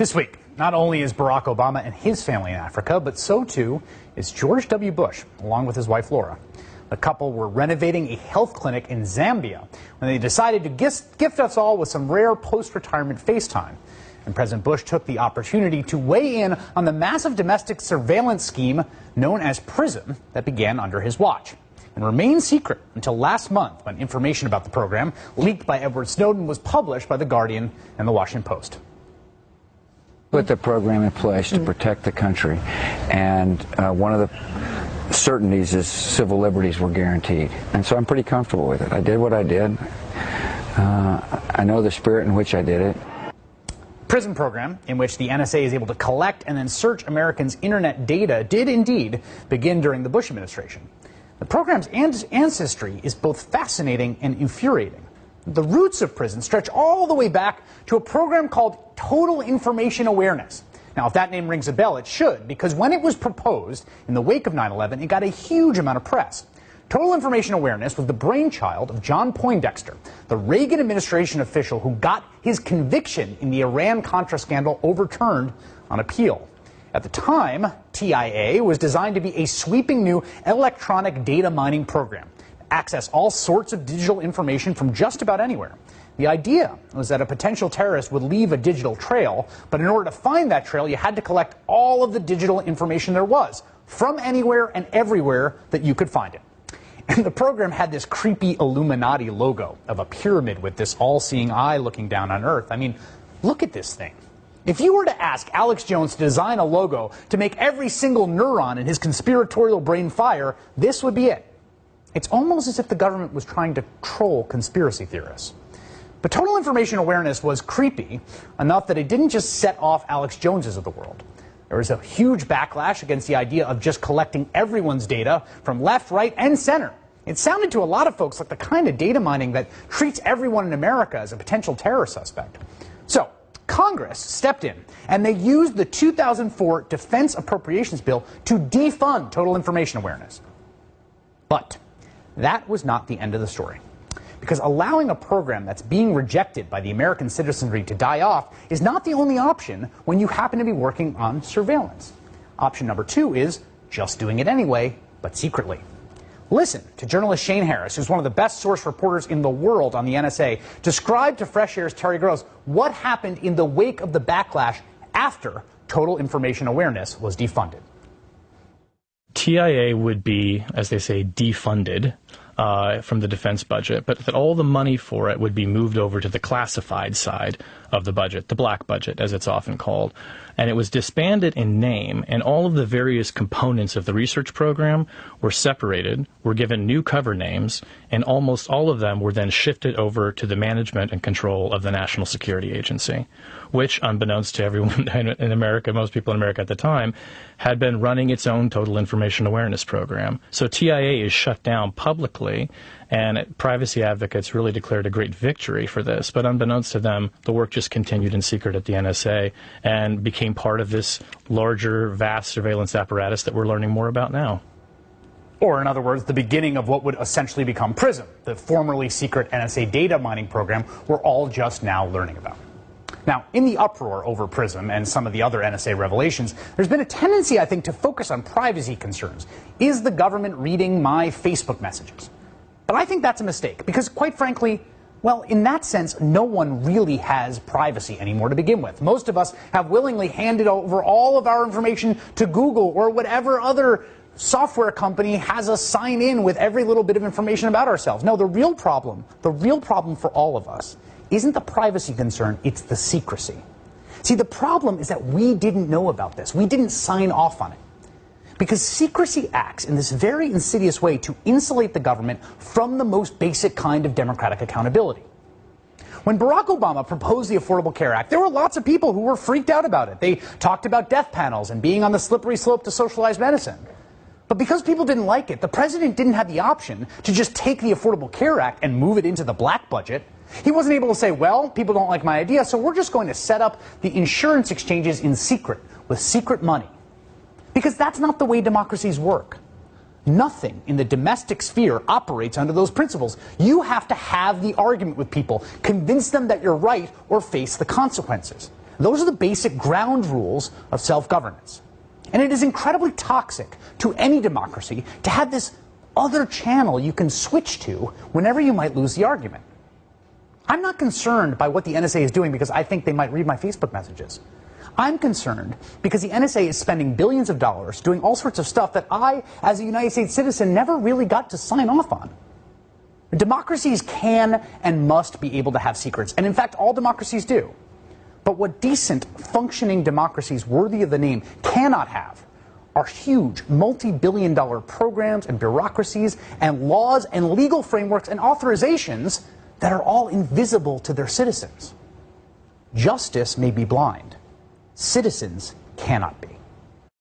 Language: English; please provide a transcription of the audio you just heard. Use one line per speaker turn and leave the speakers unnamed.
This week, not only is Barack Obama and his family in Africa, but so too is George W. Bush, along with his wife Laura. The couple were renovating a health clinic in Zambia when they decided to gift us all with some rare post-retirement FaceTime. And President Bush took the opportunity to weigh in on the massive domestic surveillance scheme known as PRISM that began under his watch and remained secret until last month when information about the program leaked by Edward Snowden was published by The Guardian and The Washington Post.
Put the program in place to protect the country, and one of the certainties is civil liberties were guaranteed, and so I'm pretty comfortable with it. I did what I did. I know the spirit in which I did it.
PRISM program, in which the NSA is able to collect and then search Americans' internet data, did indeed begin during the Bush administration. The program's ancestry is both fascinating and infuriating. The roots of PRISM stretch all the way back to a program called Total Information Awareness. Now, if that name rings a bell, it should, because when it was proposed in the wake of 9/11, it got a huge amount of press. Total Information Awareness was the brainchild of John Poindexter, the Reagan administration official who got his conviction in the Iran-Contra scandal overturned on appeal. At the time, TIA was designed to be a sweeping new electronic data mining program, access all sorts of digital information from just about anywhere. The idea was that a potential terrorist would leave a digital trail, but in order to find that trail, you had to collect all of the digital information there was, from anywhere and everywhere that you could find it. And the program had this creepy Illuminati logo of a pyramid with this all-seeing eye looking down on Earth. I mean, look at this thing. If you were to ask Alex Jones to design a logo to make every single neuron in his conspiratorial brain fire, this would be it. It's almost as if the government was trying to troll conspiracy theorists. But Total Information Awareness was creepy enough that it didn't just set off Alex Joneses of the world. There was a huge backlash against the idea of just collecting everyone's data from left, right, and center. It sounded to a lot of folks like the kind of data mining that treats everyone in America as a potential terror suspect. So Congress stepped in, and they used the 2004 Defense Appropriations Bill to defund Total Information Awareness. But that was not the end of the story. Because allowing a program that's being rejected by the American citizenry to die off is not the only option when you happen to be working on surveillance. Option number 2 is just doing it anyway, but secretly. Listen to journalist Shane Harris, who's one of the best source reporters in the world on the NSA, describe to Fresh Air's Terry Gross what happened in the wake of the backlash after Total Information Awareness was defunded.
TIA would be, as they say, defunded from the defense budget, but that all the money for it would be moved over to the classified side of the budget, the black budget, as it's often called. And it was disbanded in name, and all of the various components of the research program were separated, were given new cover names, and almost all of them were then shifted over to the management and control of the National Security Agency, which, unbeknownst to everyone in America, most people in America at the time, had been running its own Total Information Awareness program. So TIA is shut down publicly, and privacy advocates really declared a great victory for this. But unbeknownst to them, the work just continued in secret at the NSA and became part of this larger, vast surveillance apparatus that we're learning more about now.
Or, in other words, the beginning of what would essentially become PRISM, the formerly secret NSA data mining program we're all just now learning about. Now, in the uproar over PRISM and some of the other NSA revelations, there's been a tendency, I think, to focus on privacy concerns. Is the government reading my Facebook messages? But I think that's a mistake, because quite frankly, well, in that sense, no one really has privacy anymore to begin with. Most of us have willingly handed over all of our information to Google or whatever other software company has us sign in with every little bit of information about ourselves. No, the real problem for all of us isn't the privacy concern, it's the secrecy. See, the problem is that we didn't know about this. We didn't sign off on it. Because secrecy acts in this very insidious way to insulate the government from the most basic kind of democratic accountability. When Barack Obama proposed the Affordable Care Act, there were lots of people who were freaked out about it. They talked about death panels and being on the slippery slope to socialized medicine. But because people didn't like it, the president didn't have the option to just take the Affordable Care Act and move it into the black budget. He wasn't able to say, well, people don't like my idea, so we're just going to set up the insurance exchanges in secret, with secret money. Because that's not the way democracies work. Nothing in the domestic sphere operates under those principles. You have to have the argument with people, convince them that you're right, or face the consequences. Those are the basic ground rules of self-governance. And it is incredibly toxic to any democracy to have this other channel you can switch to whenever you might lose the argument. I'm not concerned by what the NSA is doing because I think they might read my Facebook messages. I'm concerned because the NSA is spending billions of dollars doing all sorts of stuff that I, as a United States citizen, never really got to sign off on. Democracies can and must be able to have secrets, and in fact, all democracies do. But what decent, functioning democracies worthy of the name cannot have are huge, multi-billion-dollar programs and bureaucracies and laws and legal frameworks and authorizations that are all invisible to their citizens. Justice may be blind. Citizens cannot be.